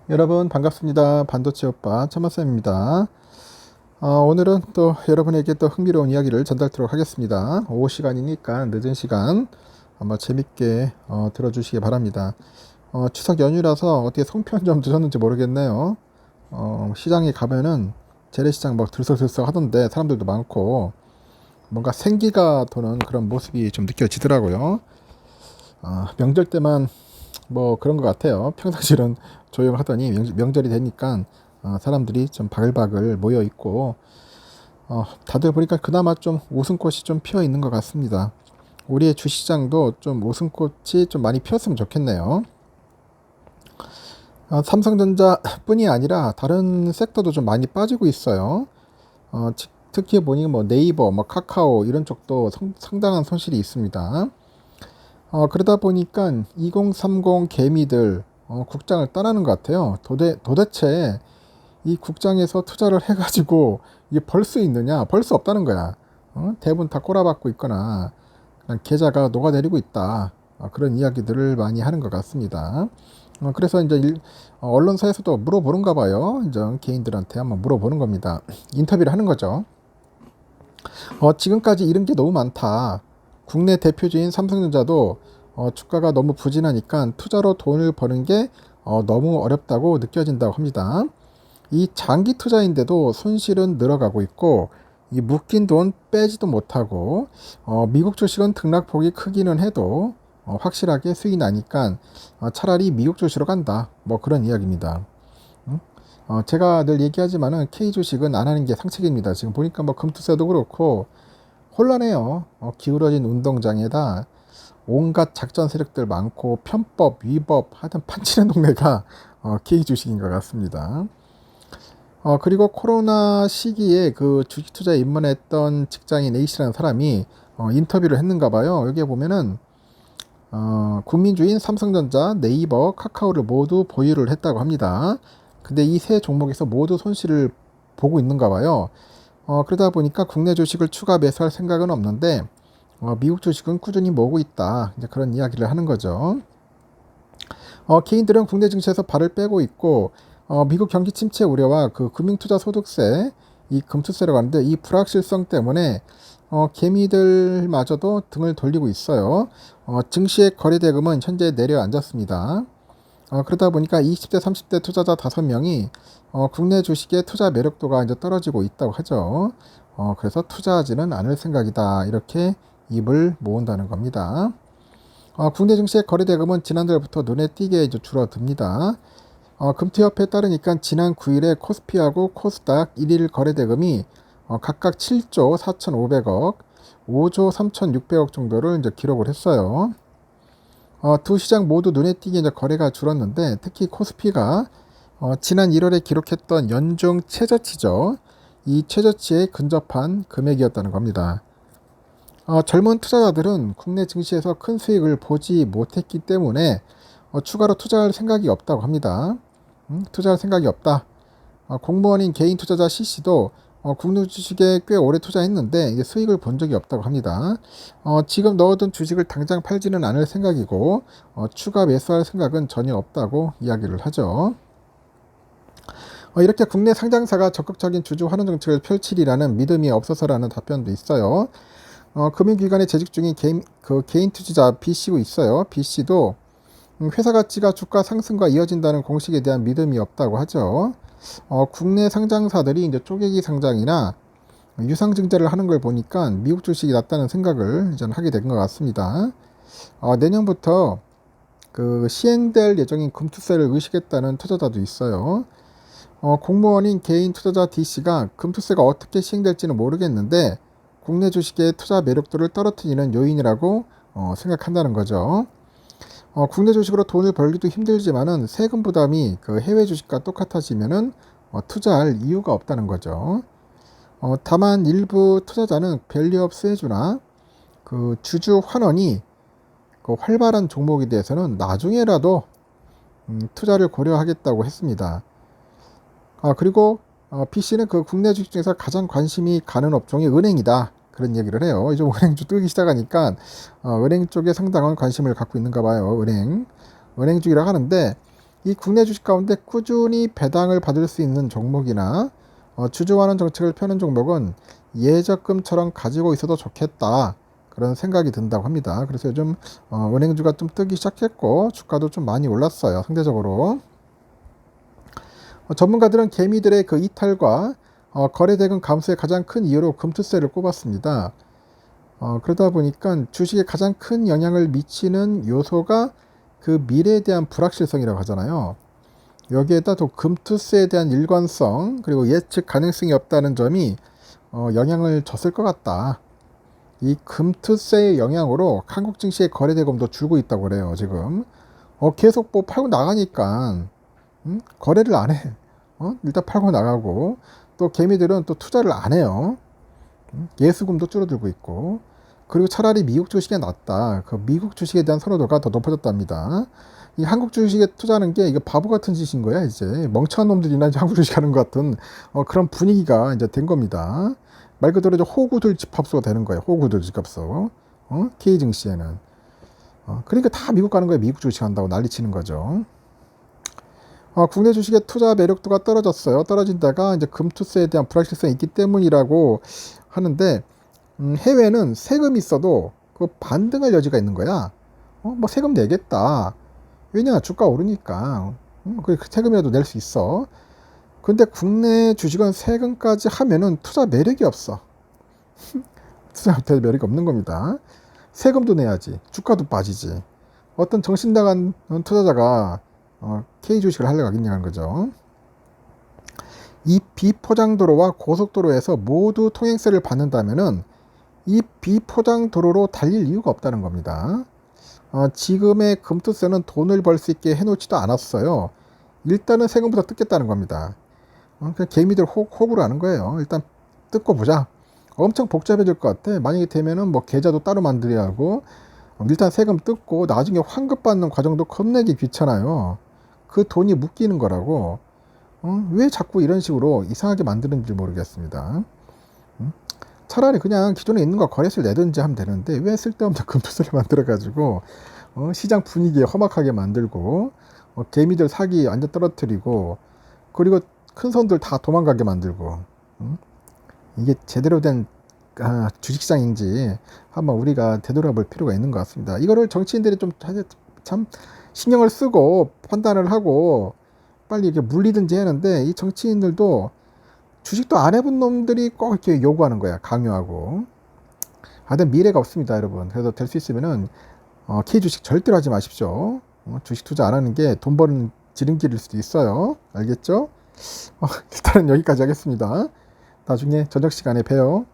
여러분 반갑습니다. 반도체 오빠 천마쌤입니다. 오늘은 또 여러분에게 또 흥미로운 이야기를 전달드리도록 하겠습니다. 오후 시간이니까 늦은 시간 한번 재밌게 들어주시기 바랍니다. 추석 연휴라서 어떻게 송편 좀 드셨는지 모르겠네요. 시장에 가면은 재래시장 막 들썩들썩 하던데 사람들도 많고 뭔가 생기가 도는 그런 모습이 좀 느껴지더라고요. 명절 때만 뭐 그런 것 같아요. 평상시는 조용하더니 명절이 되니까 사람들이 좀 바글바글 모여 있고 다들 보니까 그나마 좀 웃음꽃이 좀 피어 있는 것 같습니다. 우리의 주시장도 좀 웃음꽃이 좀 많이 피었으면 좋겠네요. 삼성전자뿐이 아니라 다른 섹터도 좀 많이 빠지고 있어요. 특히 보니 뭐 네이버, 뭐 카카오 이런 쪽도 상당한 손실이 있습니다. 그러다 보니까 2030 개미들 국장을 떠나는 것 같아요. 도대체 이 국장에서 투자를 해가지고 이게 벌 수 있느냐? 벌 수 없다는 거야. 대부분 다 꼬라박고 있거나 그냥 계좌가 녹아내리고 있다. 그런 이야기들을 많이 하는 것 같습니다. 그래서 이제 언론사에서도 물어보는가 봐요. 이제 개인들한테 한번 물어보는 겁니다. 인터뷰를 하는 거죠. 지금까지 잃은 게 너무 많다. 국내 대표주인 삼성전자도 주가가 너무 부진하니까 투자로 돈을 버는 게 너무 어렵다고 느껴진다고 합니다. 이 장기 투자인데도 손실은 늘어가고 있고 이 묶인 돈 빼지도 못하고 미국 주식은 등락폭이 크기는 해도 확실하게 수익이 나니까 차라리 미국 주식으로 간다. 뭐 그런 이야기입니다. 제가 늘 얘기하지만은 K 주식은 안 하는 게 상책입니다. 지금 보니까 뭐 금투세도 그렇고 혼란해요. 기울어진 운동장에다 온갖 작전 세력들 많고 편법, 위법 하여튼 판치는 동네가 K 주식인 것 같습니다. 그리고 코로나 시기에 그 주식 투자에 입문했던 직장인 A씨라는 사람이 인터뷰를 했는가 봐요. 여기에 보면은 국민주인 삼성전자, 네이버, 카카오를 모두 보유를 했다고 합니다. 근데 이 세 종목에서 모두 손실을 보고 있는가 봐요. 그러다 보니까 국내 주식을 추가 매수할 생각은 없는데 미국 주식은 꾸준히 모으고 있다. 이제 그런 이야기를 하는 거죠. 개인들은 국내 증시에서 발을 빼고 있고 미국 경기 침체 우려와 그 금융투자 소득세, 이 금투세라고 하는데 이 불확실성 때문에 개미들마저도 등을 돌리고 있어요. 증시의 거래 대금은 현재 내려앉았습니다. 그러다 보니까 20대, 30대 투자자 5명이 국내 주식의 투자 매력도가 이제 떨어지고 있다고 하죠. 그래서 투자하지는 않을 생각이다. 이렇게 입을 모은다는 겁니다. 국내 증시의 거래 대금은 지난달부터 눈에 띄게 이제 줄어듭니다. 금투협회에 따르니까 지난 9일에 코스피하고 코스닥 1일 거래 대금이 각각 7조 4,500억, 5조 3,600억 정도를 이제 기록을 했어요. 두 시장 모두 눈에 띄게 이제 거래가 줄었는데 특히 코스피가 지난 1월에 기록했던 연중 최저치죠. 이 최저치에 근접한 금액이었다는 겁니다. 젊은 투자자들은 국내 증시에서 큰 수익을 보지 못했기 때문에 추가로 투자할 생각이 없다고 합니다. 투자할 생각이 없다. 공무원인 개인 투자자 C씨도 국내 주식에 꽤 오래 투자했는데 이게 수익을 본 적이 없다고 합니다. 지금 넣어둔 주식을 당장 팔지는 않을 생각이고 추가 매수할 생각은 전혀 없다고 이야기를 하죠. 이렇게 국내 상장사가 적극적인 주주 환원 정책을 펼치리라는 믿음이 없어서라는 답변도 있어요. 금융기관에 재직 중인 개인 투자자 B씨고 있어요. B씨도 회사 가치가 주가 상승과 이어진다는 공식에 대한 믿음이 없다고 하죠. 국내 상장사들이 이제 쪼개기 상장이나 유상증자를 하는 걸 보니까 미국 주식이 낫다는 생각을 이제 하게 된 것 같습니다. 내년부터 그 시행될 예정인 금투세를 의식했다는 투자자도 있어요. 공무원인 개인 투자자 D씨가 금투세가 어떻게 시행될지는 모르겠는데 국내 주식의 투자 매력도를 떨어뜨리는 요인이라고 생각한다는 거죠. 국내 주식으로 돈을 벌기도 힘들지만은 세금 부담이 그 해외 주식과 똑같아지면은 투자할 이유가 없다는 거죠. 다만 일부 투자자는 밸류업 세주나 그 주주 환원이 그 활발한 종목에 대해서는 나중에라도 투자를 고려하겠다고 했습니다. 그리고 B씨는 그 국내 주식 중에서 가장 관심이 가는 업종이 은행이다. 그런 얘기를 해요. 이제 은행주 뜨기 시작하니까 은행 쪽에 상당한 관심을 갖고 있는가 봐요. 은행 쪽이라고 하는데 이 국내 주식 가운데 꾸준히 배당을 받을 수 있는 종목이나 주주환원 정책을 펴는 종목은 예적금처럼 가지고 있어도 좋겠다. 그런 생각이 든다고 합니다. 그래서 요즘 은행주가 좀 뜨기 시작했고 주가도 좀 많이 올랐어요. 상대적으로. 전문가들은 개미들의 그 이탈과 거래대금 감소의 가장 큰 이유로 금투세를 꼽았습니다. 그러다 보니까 주식에 가장 큰 영향을 미치는 요소가 그 미래에 대한 불확실성이라고 하잖아요. 여기에다 또 금투세에 대한 일관성 그리고 예측 가능성이 없다는 점이 영향을 줬을 것 같다. 이 금투세의 영향으로 한국 증시의 거래대금도 줄고 있다고 그래요. 지금 계속 뭐 팔고 나가니까 거래를 안 해. 일단 팔고 나가고 또 개미들은 또 투자를 안 해요. 예수금도 줄어들고 있고 그리고 차라리 미국 주식이 낫다. 그 미국 주식에 대한 선호도가 더 높아졌답니다. 이 한국 주식에 투자하는 게 이게 바보 같은 짓인 거야. 이제 멍청한 놈들이나 이제 한국 주식하는 것 같은 그런 분위기가 이제 된 겁니다. 말 그대로 이제 호구들 집합소가 되는 거예요. 호구들 집합소. K 증시에는 그러니까 다 미국 가는 거예요. 미국 주식 한다고 난리치는 거죠. 국내 주식의 투자 매력도가 떨어졌어요. 떨어진 데가 이제 금투세에 대한 불확실성이 있기 때문이라고 하는데 해외는 세금이 있어도 그 반등할 여지가 있는 거야. 뭐 세금 내겠다. 왜냐 주가 오르니까. 그 세금이라도 낼 수 있어. 근데 국내 주식은 세금까지 하면은 투자 매력이 없어. 투자 매력이 없는 겁니다. 세금도 내야지. 주가도 빠지지. 어떤 정신 나간 투자자가 K 주식을 하려고 하겠냐는 거죠. 이 비포장도로와 고속도로에서 모두 통행세를 받는다면은 이 비포장도로로 달릴 이유가 없다는 겁니다. 지금의 금투세는 돈을 벌 수 있게 해놓지도 않았어요. 일단은 세금부터 뜯겠다는 겁니다. 그냥 개미들 호구로 하는 거예요. 일단 뜯고 보자. 엄청 복잡해질 것 같아. 만약에 되면은 뭐 계좌도 따로 만들어야 하고 일단 세금 뜯고 나중에 환급받는 과정도 겁내기 귀찮아요. 그 돈이 묶이는 거라고. 왜 자꾸 이런 식으로 이상하게 만드는지 모르겠습니다. 차라리 그냥 기존에 있는 거 거래세를 내든지 하면 되는데 왜 쓸데없는 금투세를 만들어가지고 시장 분위기에 험악하게 만들고 개미들 사기 완전 떨어뜨리고 그리고 큰 손들 다 도망가게 만들고 이게 제대로 된 주식시장인지 한번 우리가 되돌아볼 필요가 있는 것 같습니다. 이거를 정치인들이 참 신경을 쓰고 판단을 하고 빨리 이렇게 물리든지 하는데 이 정치인들도 주식도 안 해본 놈들이 꼭 이렇게 요구하는 거야. 강요하고. 하여튼 미래가 없습니다, 여러분. 그래서 될 수 있으면은 K 주식 절대로 하지 마십시오. 주식 투자 안 하는 게 돈 버는 지름길일 수도 있어요. 알겠죠? 일단은 여기까지 하겠습니다. 나중에 저녁 시간에 봬요.